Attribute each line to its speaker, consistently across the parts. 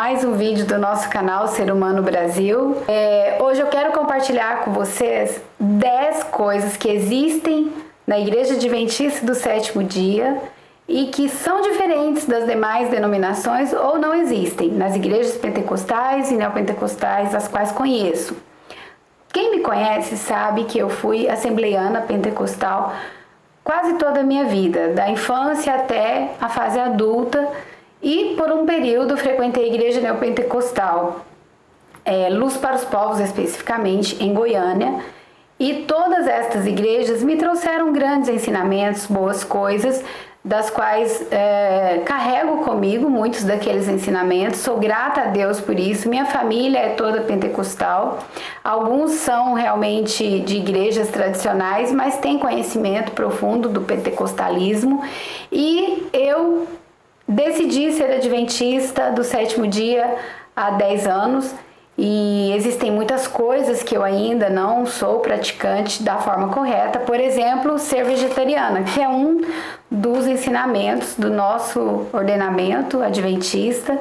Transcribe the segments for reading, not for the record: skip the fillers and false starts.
Speaker 1: mais um vídeo do nosso canal Ser Humano Brasil. Hoje eu quero compartilhar com vocês 10 coisas que existem na Igreja Adventista do Sétimo Dia e que são diferentes das demais denominações ou não existem nas igrejas pentecostais e neopentecostais, as quais conheço. Quem me conhece sabe que eu fui assembleiana pentecostal quase toda a minha vida, da infância até a fase adulta, e por um período frequentei a igreja neopentecostal, Luz para os Povos especificamente, em Goiânia, e todas estas igrejas me trouxeram grandes ensinamentos, boas coisas, das quais carrego comigo muitos daqueles ensinamentos. Sou grata a Deus por isso. Minha família é toda pentecostal. Alguns são realmente de igrejas tradicionais, mas têm conhecimento profundo do pentecostalismo. E eu decidi ser adventista do sétimo dia há 10 anos. E existem muitas coisas que eu ainda não sou praticante da forma correta. Por exemplo, ser vegetariana, que é um dos ensinamentos do nosso ordenamento adventista.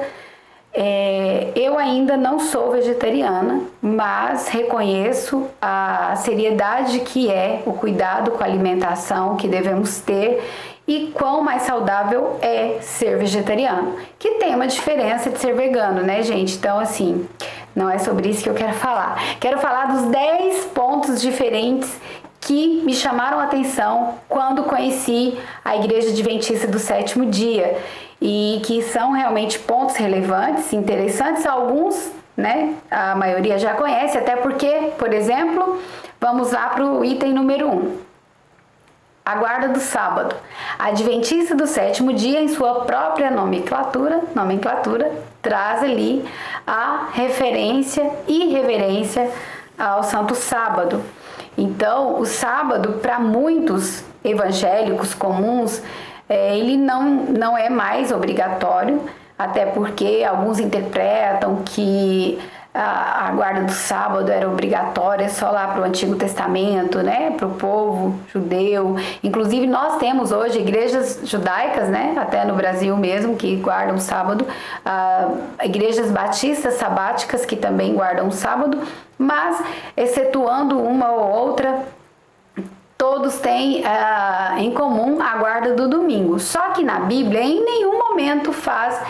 Speaker 1: Eu ainda não sou vegetariana, mas reconheço a seriedade que é o cuidado com a alimentação que devemos ter e quão mais saudável é ser vegetariano, que tem uma diferença de ser vegano, né, gente? Então, assim, não é sobre isso que eu quero falar. Quero falar dos 10 pontos diferentes que me chamaram a atenção quando conheci a Igreja Adventista do Sétimo Dia e que são realmente pontos relevantes, interessantes. Alguns, né, a maioria já conhece, até porque, por exemplo, vamos lá para o item número 1. A guarda do sábado. A Adventista do Sétimo Dia, em sua própria nomenclatura, traz ali a referência e reverência ao Santo Sábado. Então, o sábado, para muitos evangélicos comuns, ele não é mais obrigatório, até porque alguns interpretam que a guarda do sábado era obrigatória só lá para o Antigo Testamento, né, para o povo judeu. Inclusive nós temos hoje igrejas judaicas, né, até no Brasil mesmo, que guardam o sábado, igrejas batistas sabáticas que também guardam o sábado, mas excetuando uma ou outra, todos têm em comum a guarda do domingo. Só que na Bíblia em nenhum momento faz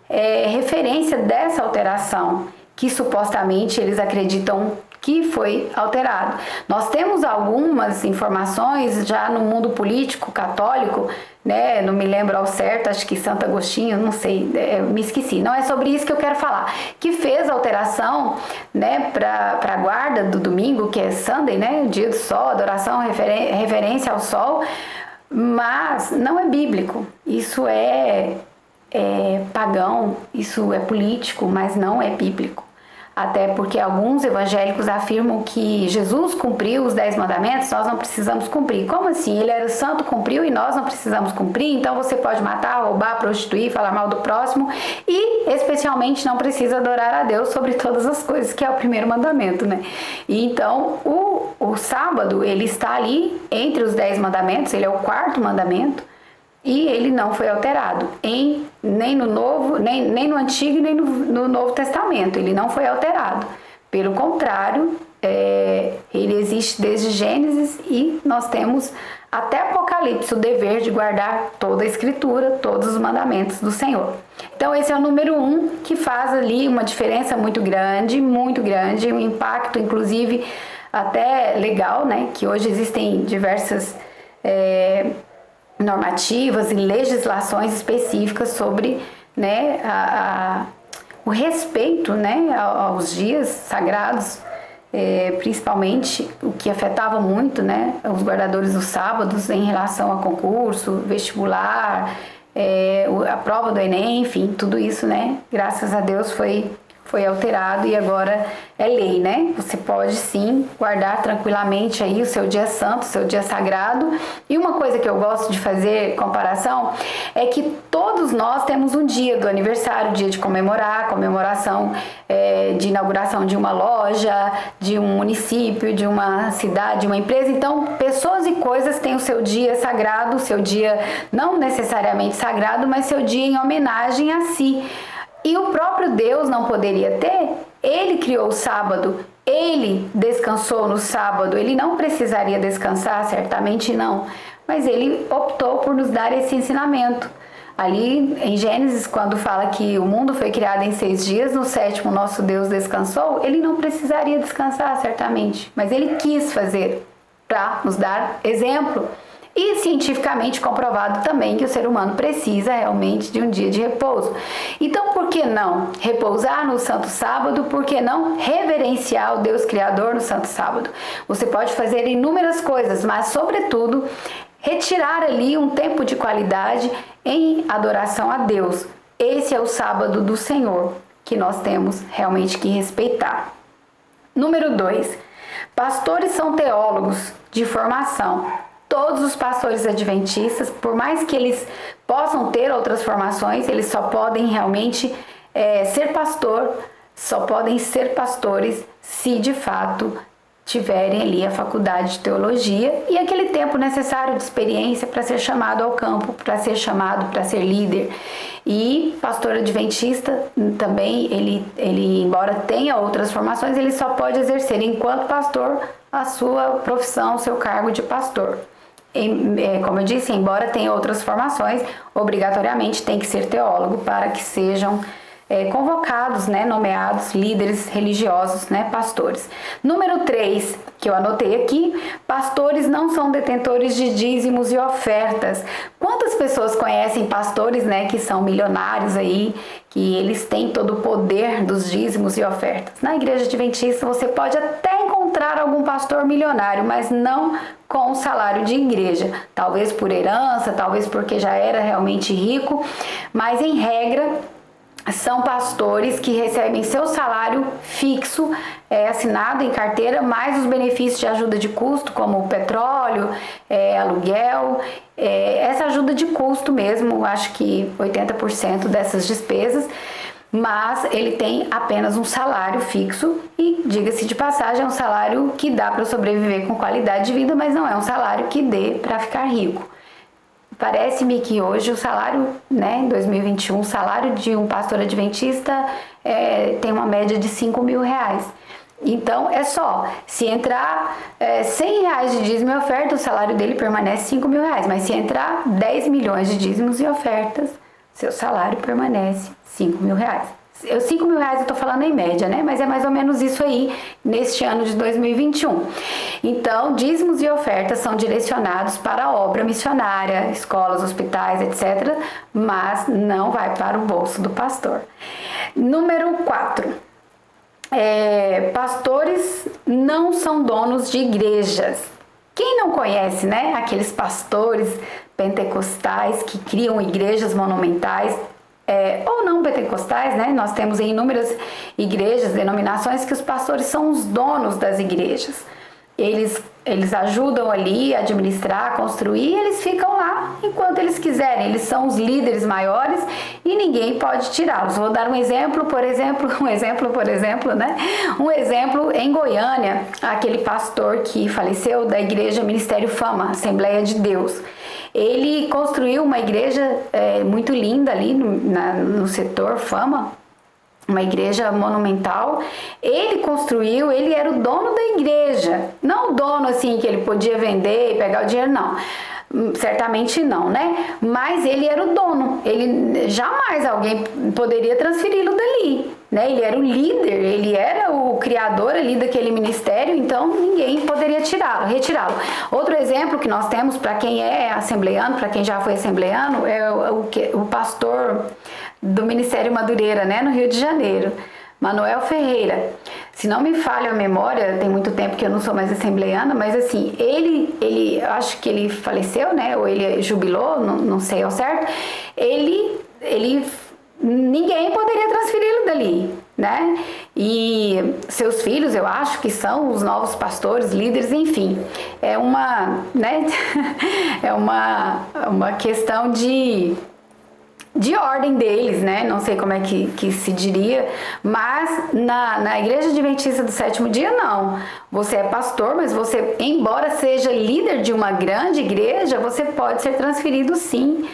Speaker 1: referência dessa alteração que supostamente eles acreditam que foi alterado. Nós temos algumas informações já no mundo político católico, né? Não me lembro ao certo, acho que Santo Agostinho, não sei, me esqueci. Não é sobre isso que eu quero falar. Que fez alteração, né, para a guarda do domingo, que é Sunday, né, dia do sol, adoração, reverência ao sol, mas não é bíblico. Isso é pagão, isso é político, mas não é bíblico. Até porque alguns evangélicos afirmam que Jesus cumpriu os 10 mandamentos, nós não precisamos cumprir. Como assim? Ele era santo, cumpriu e nós não precisamos cumprir? Então você pode matar, roubar, prostituir, falar mal do próximo e especialmente não precisa adorar a Deus sobre todas as coisas, que é o primeiro mandamento, né? E então o sábado, ele está ali entre os 10 mandamentos, ele é o 4º mandamento. E ele não foi alterado, nem no Novo, nem no Antigo, nem no Novo Testamento. Ele não foi alterado. Pelo contrário, ele existe desde Gênesis e nós temos até Apocalipse o dever de guardar toda a Escritura, todos os mandamentos do Senhor. Então esse é o número 1, que faz ali uma diferença muito grande, um impacto inclusive até legal, né? Que hoje existem diversas normativas e legislações específicas sobre, né, o respeito, né, aos dias sagrados, principalmente o que afetava muito, né, os guardadores dos sábados em relação a concurso, vestibular, a prova do Enem, enfim, tudo isso, né, graças a Deus foi alterado e agora é lei, né? Você pode sim guardar tranquilamente aí o seu dia santo, o seu dia sagrado. E uma coisa que eu gosto de fazer comparação é que todos nós temos um dia do aniversário, dia de comemoração de inauguração de uma loja, de um município, de uma cidade, de uma empresa. Então, pessoas e coisas têm o seu dia sagrado, o seu dia não necessariamente sagrado, mas seu dia em homenagem a si. E o próprio Deus não poderia ter? Ele criou o sábado, ele descansou no sábado, ele não precisaria descansar, certamente não, mas ele optou por nos dar esse ensinamento. Ali em Gênesis, quando fala que o mundo foi criado em 6 dias, no 7º nosso Deus descansou, ele não precisaria descansar, certamente, mas ele quis fazer para nos dar exemplo. E cientificamente comprovado também que o ser humano precisa realmente de um dia de repouso. Então, por que não repousar no Santo Sábado? Por que não reverenciar o Deus Criador no Santo Sábado? Você pode fazer inúmeras coisas, mas, sobretudo, retirar ali um tempo de qualidade em adoração a Deus. Esse é o sábado do Senhor, que nós temos realmente que respeitar. Número 2. Pastores são teólogos de formação. Todos os pastores adventistas, por mais que eles possam ter outras formações, eles só podem realmente ser pastor, só podem ser pastores se de fato tiverem ali a faculdade de teologia e aquele tempo necessário de experiência para ser chamado ao campo, para ser chamado para ser líder. E pastor adventista também, ele embora tenha outras formações, ele só pode exercer enquanto pastor a sua profissão, o seu cargo de pastor. Como eu disse, embora tenha outras formações, obrigatoriamente tem que ser teólogo para que sejam convocados, nomeados líderes religiosos, pastores. Número 3, que eu anotei aqui, pastores não são detentores de dízimos e ofertas. Quantas pessoas conhecem pastores, que são milionários aí, que eles têm todo o poder dos dízimos e ofertas? Na igreja adventista você pode até encontrar algum pastor milionário, mas não com o salário de igreja. Talvez por herança, talvez porque já era realmente rico, mas em regra são pastores que recebem seu salário fixo, assinado em carteira, mais os benefícios de ajuda de custo, como o petróleo, aluguel, essa ajuda de custo mesmo, acho que 80% dessas despesas, mas ele tem apenas um salário fixo e, diga-se de passagem, é um salário que dá para sobreviver com qualidade de vida, mas não é um salário que dê para ficar rico. Parece-me que hoje o salário, em 2021, o salário de um pastor adventista tem uma média de R$5.000. Então, se entrar R$100 de dízimo e oferta, o salário dele permanece R$5.000. Mas se entrar 10 milhões de dízimos e ofertas, seu salário permanece R$5.000. R$5.000 eu estou falando em média, mas é mais ou menos isso aí neste ano de 2021. Então, dízimos e ofertas são direcionados para a obra missionária, escolas, hospitais, etc., mas não vai para o bolso do pastor. Número 4. Pastores não são donos de igrejas. Quem não conhece, aqueles pastores pentecostais que criam igrejas monumentais, ou não pentecostais, nós temos em inúmeras igrejas, denominações que os pastores são os donos das igrejas. Eles ajudam ali a administrar, a construir, e eles ficam lá enquanto eles quiserem. Eles são os líderes maiores e ninguém pode tirá-los. Vou dar um exemplo em Goiânia, aquele pastor que faleceu da igreja Ministério Fama, Assembleia de Deus. Ele construiu uma igreja muito linda ali no setor Fama, uma igreja monumental. Ele construiu, ele era o dono da igreja, não o dono assim que ele podia vender e pegar o dinheiro, não. Certamente não, mas ele era o dono, ele jamais alguém poderia transferi-lo dali, ele era o líder, ele era o criador ali daquele ministério, então ninguém poderia retirá-lo. Outro exemplo que nós temos para quem é assembleano, para quem já foi assembleano, é o pastor do Ministério Madureira, no Rio de Janeiro, Manuel Ferreira. Se não me falha a memória, tem muito tempo que eu não sou mais assembleana, mas assim, ele acho que ele faleceu, ou ele jubilou, não sei ao certo, ninguém poderia transferi-lo dali, E seus filhos, eu acho que são os novos pastores, líderes, enfim. É uma, é uma questão de ordem deles, não sei como é que se diria, mas na igreja adventista do sétimo dia não, você é pastor, mas você, embora seja líder de uma grande igreja, você pode ser transferido sim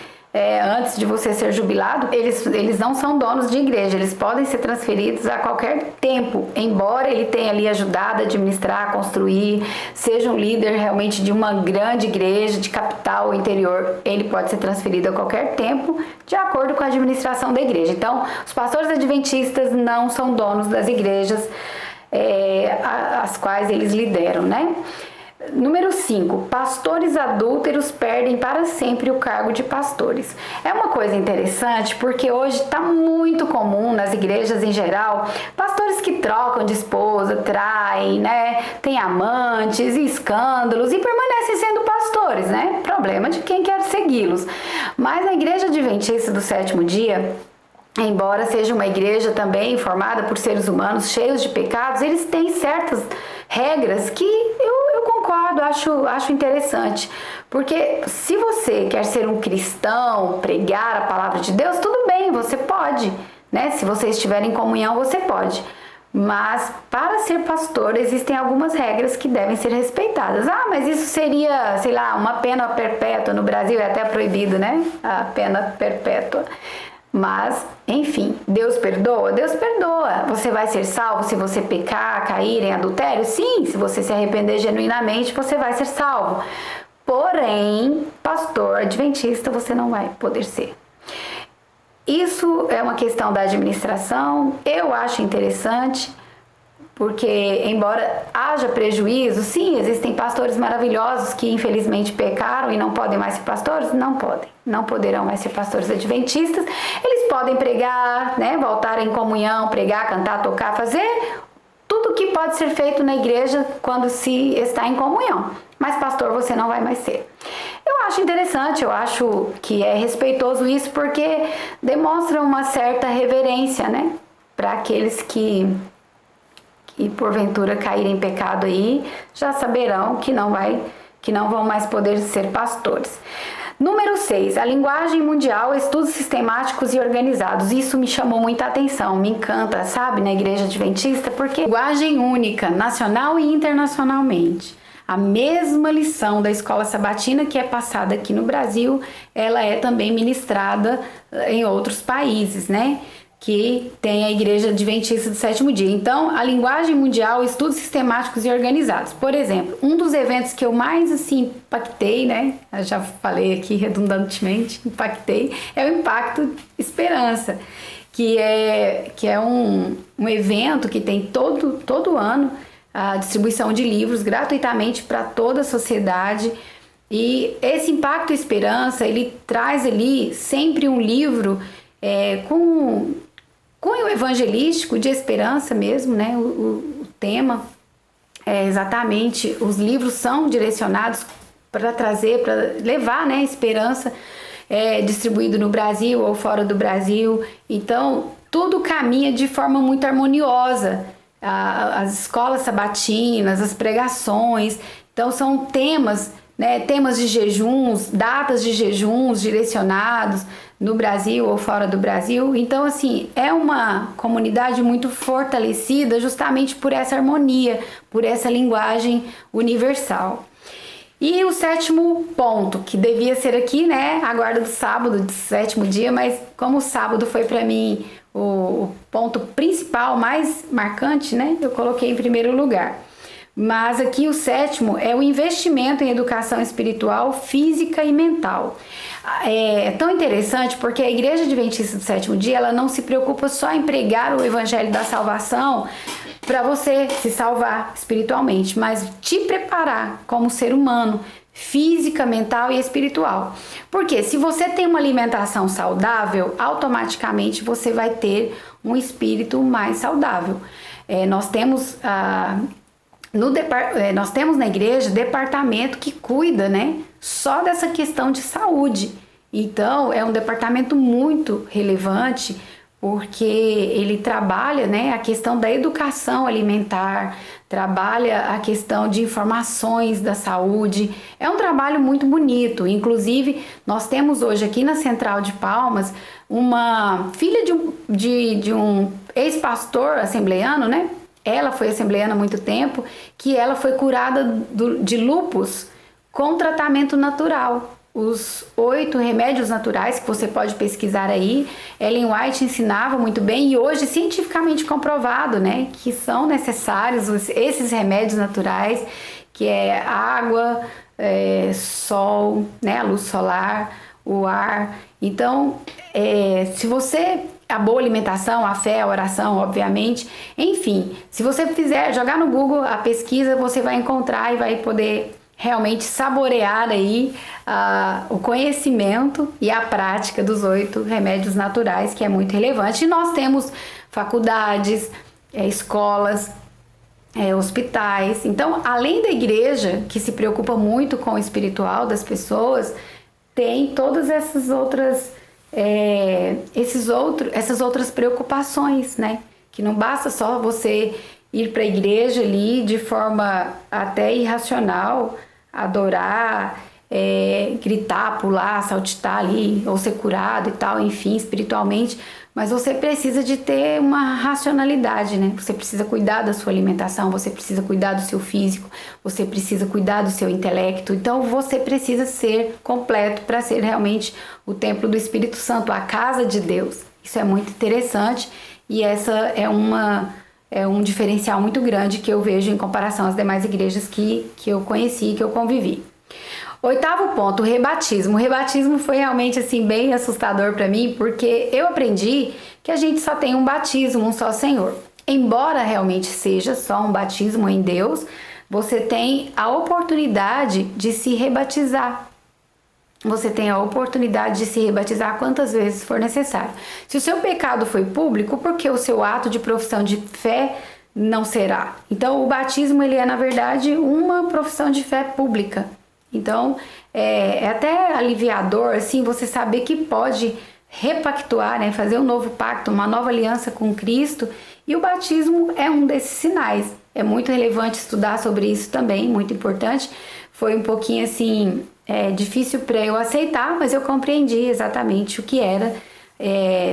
Speaker 1: antes de você ser jubilado, eles não são donos de igreja, eles podem ser transferidos a qualquer tempo, embora ele tenha ali ajudado a administrar, a construir, seja um líder realmente de uma grande igreja, de capital ou interior, ele pode ser transferido a qualquer tempo, de acordo com a administração da igreja. Então, os pastores adventistas não são donos das igrejas as quais eles lideram, né? Número 5, pastores adúlteros perdem para sempre o cargo de pastores. É uma coisa interessante porque hoje está muito comum nas igrejas em geral, pastores que trocam de esposa, traem, né, têm amantes e escândalos e permanecem sendo pastores, né? Problema de quem quer segui-los. Mas a Igreja Adventista do Sétimo Dia, embora seja uma igreja também formada por seres humanos cheios de pecados, eles têm certas regras que eu concordo, acho interessante. Porque se você quer ser um cristão, pregar a palavra de Deus, tudo bem, você pode, né? Se você estiver em comunhão, você pode. Mas para ser pastor existem algumas regras que devem ser respeitadas. Ah, mas isso seria, sei lá, uma pena perpétua. No Brasil é até proibido, né? A pena perpétua. Mas, enfim, Deus perdoa? Deus perdoa. Você vai ser salvo se você pecar, cair em adultério? Sim, se você se arrepender genuinamente, você vai ser salvo. Porém, pastor adventista você não vai poder ser. Isso é uma questão da administração, eu acho interessante, porque embora haja prejuízo, sim, existem pastores maravilhosos que infelizmente pecaram e não podem mais ser pastores? Não podem, não poderão mais ser pastores adventistas. Eles podem pregar, né, voltar em comunhão, pregar, cantar, tocar, fazer tudo o que pode ser feito na igreja quando se está em comunhão. Mas pastor você não vai mais ser. Eu acho interessante, eu acho que é respeitoso isso porque demonstra uma certa reverência, né, para aqueles que porventura caírem em pecado aí, já saberão que não vão mais poder ser pastores. Número 6, a linguagem mundial, estudos sistemáticos e organizados. Isso me chamou muita atenção, me encanta, sabe, na Igreja Adventista, porque linguagem única, nacional e internacionalmente. A mesma lição da escola sabatina que é passada aqui no Brasil, ela é também ministrada em outros países, né? Que tem a Igreja Adventista do Sétimo Dia. Então, a linguagem mundial, estudos sistemáticos e organizados. Por exemplo, um dos eventos que eu mais, assim, impactei, né? Eu já falei aqui redundantemente, impactei, é o Impacto Esperança, que é um evento que tem todo ano a distribuição de livros gratuitamente para toda a sociedade. E esse Impacto Esperança, ele traz ali sempre um livro com cunho evangelístico de esperança mesmo, né? O tema é exatamente, os livros são direcionados para trazer, para levar, né, esperança, distribuído no Brasil ou fora do Brasil. Então, tudo caminha de forma muito harmoniosa. As escolas sabatinas, as pregações, então são temas, né, temas de jejuns, datas de jejuns direcionados no Brasil ou fora do Brasil. Então, assim, é uma comunidade muito fortalecida justamente por essa harmonia, por essa linguagem universal. E o 7º ponto, que devia ser aqui, né, a guarda do sábado, do 7º dia, mas como o sábado foi para mim o ponto principal, mais marcante, né, eu coloquei em primeiro lugar. Mas aqui o 7º é o investimento em educação espiritual, física e mental. É tão interessante porque a Igreja Adventista do Sétimo Dia, ela não se preocupa só em pregar o Evangelho da Salvação para você se salvar espiritualmente, mas te preparar como ser humano, física, mental e espiritual. Porque se você tem uma alimentação saudável, automaticamente você vai ter um espírito mais saudável. Nós temos na igreja departamento que cuida, né, só dessa questão de saúde. Então é um departamento muito relevante porque ele trabalha, né, a questão da educação alimentar, trabalha a questão de informações da saúde. É um trabalho muito bonito. Inclusive nós temos hoje aqui na Central de Palmas uma filha de um ex-pastor assembleiano, né? Ela foi assembleiana há muito tempo, que ela foi curada de lúpus com tratamento natural. os 8 remédios naturais que você pode pesquisar aí. Ellen White ensinava muito bem e hoje cientificamente comprovado, né, que são necessários esses remédios naturais, que é água, sol, né, a luz solar, o ar. Então, se você... A boa alimentação, a fé, a oração, obviamente. Enfim, se você fizer, jogar no Google a pesquisa, você vai encontrar e vai poder realmente saborear aí o conhecimento e a prática dos 8 remédios naturais, que é muito relevante. E nós temos faculdades, escolas, hospitais. Então, além da igreja, que se preocupa muito com o espiritual das pessoas, tem todas essas outras essas outras preocupações, né? Que não basta só você ir para a igreja ali de forma até irracional, adorar, gritar, pular, saltitar ali, ou ser curado e tal, enfim, espiritualmente, mas você precisa de ter uma racionalidade, né? Você precisa cuidar da sua alimentação, você precisa cuidar do seu físico, você precisa cuidar do seu intelecto, então você precisa ser completo para ser realmente o templo do Espírito Santo, a casa de Deus. Isso é muito interessante e essa é um diferencial muito grande que eu vejo em comparação às demais igrejas que eu conheci, que eu convivi. 8º ponto, o rebatismo. O rebatismo foi realmente assim bem assustador para mim, porque eu aprendi que a gente só tem um batismo, um só Senhor. Embora realmente seja só um batismo em Deus, você tem a oportunidade de se rebatizar. Você tem a oportunidade de se rebatizar quantas vezes for necessário. Se o seu pecado foi público, por que o seu ato de profissão de fé não será? Então, o batismo ele é, na verdade, uma profissão de fé pública. Então, é até aliviador, assim, você saber que pode repactuar, né? Fazer um novo pacto, uma nova aliança com Cristo. E o batismo é um desses sinais. É muito relevante estudar sobre isso também, muito importante. Foi um pouquinho, assim, difícil para eu aceitar, mas eu compreendi exatamente o que era.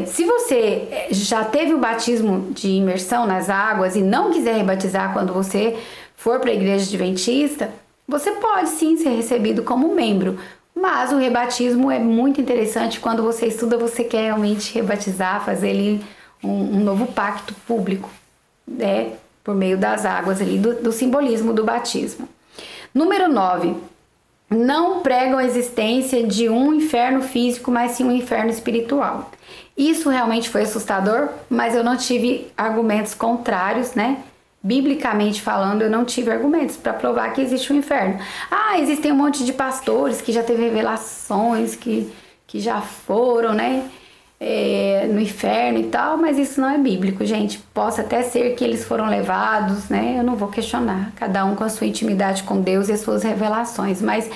Speaker 1: Se você já teve o batismo de imersão nas águas e não quiser rebatizar quando você for para a igreja adventista, você pode sim ser recebido como membro, mas o rebatismo é muito interessante. Quando você estuda, você quer realmente rebatizar, fazer ali um novo pacto público, né, por meio das águas ali, do simbolismo do batismo. Número 9. Não pregam a existência de um inferno físico, mas sim um inferno espiritual. Isso realmente foi assustador, mas eu não tive argumentos contrários, né? Biblicamente falando, eu não tive argumentos para provar que existe um inferno. Existem um monte de pastores que já teve revelações, que já foram, né, no inferno e tal, mas isso não é bíblico, gente. Possa até ser que eles foram levados, né, eu não vou questionar, cada um com a sua intimidade com Deus e as suas revelações, mas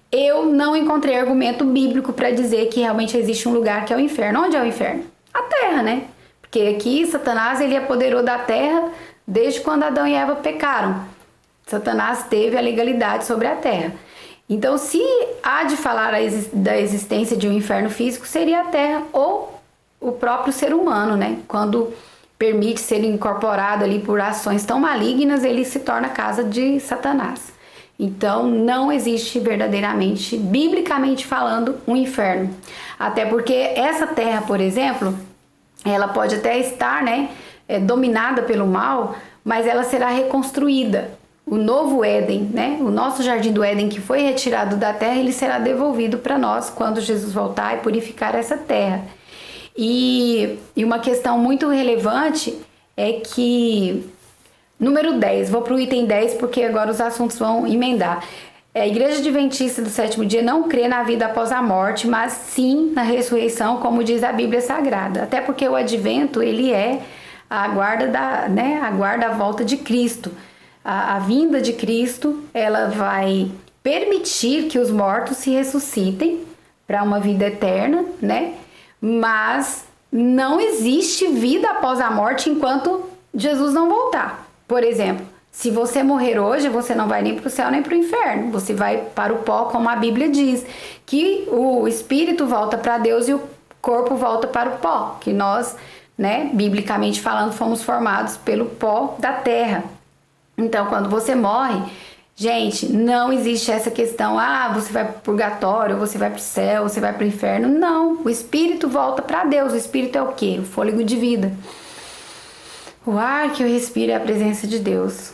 Speaker 1: eu não encontrei argumento bíblico para dizer que realmente existe um lugar que é o inferno. Onde é o inferno? A terra, né? Porque aqui Satanás ele apoderou da terra desde quando Adão e Eva pecaram. Satanás teve a legalidade sobre a terra. Então, se há de falar da existência de um inferno físico, seria a terra ou o próprio ser humano, né? Quando permite ser incorporado ali por ações tão malignas, ele se torna casa de Satanás. Então, não existe verdadeiramente, biblicamente falando, um inferno. Até porque essa terra, por exemplo, ela pode até estar, né, dominada pelo mal, mas ela será reconstruída. O novo Éden, né, o nosso jardim do Éden que foi retirado da terra, ele será devolvido para nós quando Jesus voltar e purificar essa terra. E uma questão muito relevante é que, número 10, vou para o item 10 porque agora os assuntos vão emendar. A Igreja Adventista do Sétimo Dia não crê na vida após a morte, mas sim na ressurreição, como diz a Bíblia Sagrada. Até porque o advento, ele aguarda a volta de Cristo. A vinda de Cristo, ela vai permitir que os mortos se ressuscitem para uma vida eterna, né? Mas não existe vida após a morte enquanto Jesus não voltar. Por exemplo, se você morrer hoje, você não vai nem para o céu nem para o inferno. Você vai para o pó, como a Bíblia diz, que o espírito volta para Deus e o corpo volta para o pó, que nós, né, biblicamente falando, fomos formados pelo pó da terra. Então, quando você morre, Gente, não existe essa questão, você vai pro purgatório, você vai pro céu, você vai pro inferno. Não, o espírito volta para Deus. O espírito é o quê? O fôlego de vida. O ar que eu respiro é a presença de Deus.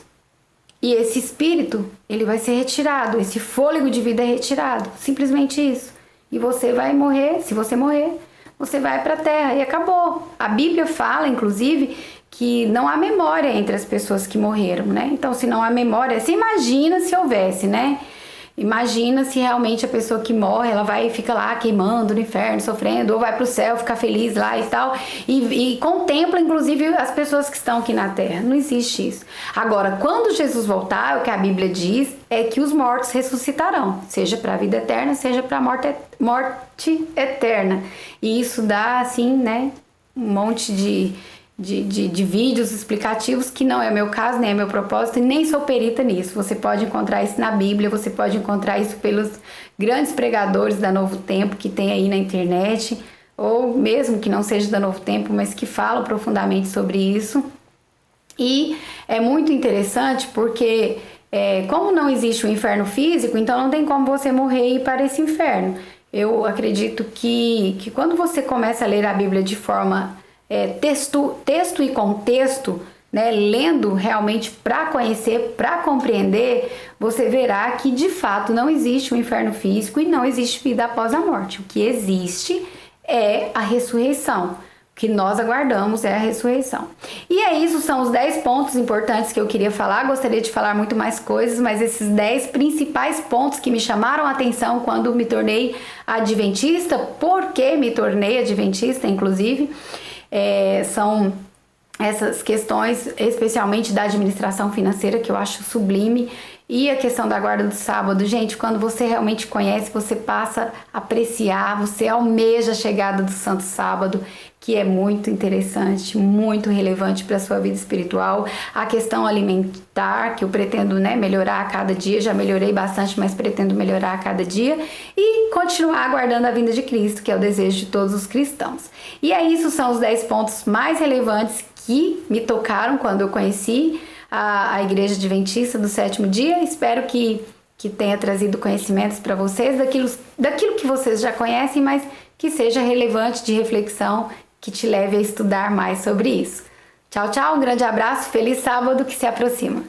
Speaker 1: E esse espírito, ele vai ser retirado, esse fôlego de vida é retirado, simplesmente isso. E você vai morrer, se você morrer, você vai para a terra e acabou. A Bíblia fala, inclusive, que não há memória entre as pessoas que morreram, né? Então, se não há memória, você imagina se houvesse, né? Imagina se realmente a pessoa que morre, ela vai e fica lá queimando no inferno, sofrendo, ou vai pro céu, ficar feliz lá e tal, e contempla, inclusive, as pessoas que estão aqui na terra. Não existe isso. Agora, quando Jesus voltar, o que a Bíblia diz é que os mortos ressuscitarão, seja para a vida eterna, seja para a morte eterna. E isso dá, assim, né, um monte de vídeos explicativos, que não é meu caso, nem é meu propósito, e nem sou perita nisso. Você pode encontrar isso na Bíblia, você pode encontrar isso pelos grandes pregadores da Novo Tempo que tem aí na internet, ou mesmo que não seja da Novo Tempo, mas que falam profundamente sobre isso. E é muito interessante porque, como não existe o inferno físico, então não tem como você morrer e ir para esse inferno. Eu acredito que quando você começa a ler a Bíblia de forma texto e contexto, né, lendo realmente para conhecer, para compreender, você verá que de fato não existe um inferno físico e não existe vida após a morte. O que existe é a ressurreição. O que nós aguardamos é a ressurreição. E é isso, são os 10 pontos importantes que eu queria falar. Gostaria de falar muito mais coisas, mas esses 10 principais pontos que me chamaram a atenção quando me tornei adventista, porque me tornei adventista, inclusive, são essas questões, especialmente da administração financeira, que eu acho sublime, e a questão da guarda do sábado. Gente, quando você realmente conhece, você passa a apreciar, você almeja a chegada do Santo Sábado, que é muito interessante, muito relevante para a sua vida espiritual. A questão alimentar, que eu pretendo, né, melhorar a cada dia, já melhorei bastante, mas pretendo melhorar a cada dia, e continuar aguardando a vinda de Cristo, que é o desejo de todos os cristãos. E é isso, são os 10 pontos mais relevantes que me tocaram quando eu conheci a Igreja Adventista do Sétimo Dia. Espero que tenha trazido conhecimentos para vocês, daquilo que vocês já conhecem, mas que seja relevante, de reflexão, que te leve a estudar mais sobre isso. Tchau, tchau, um grande abraço, feliz sábado que se aproxima.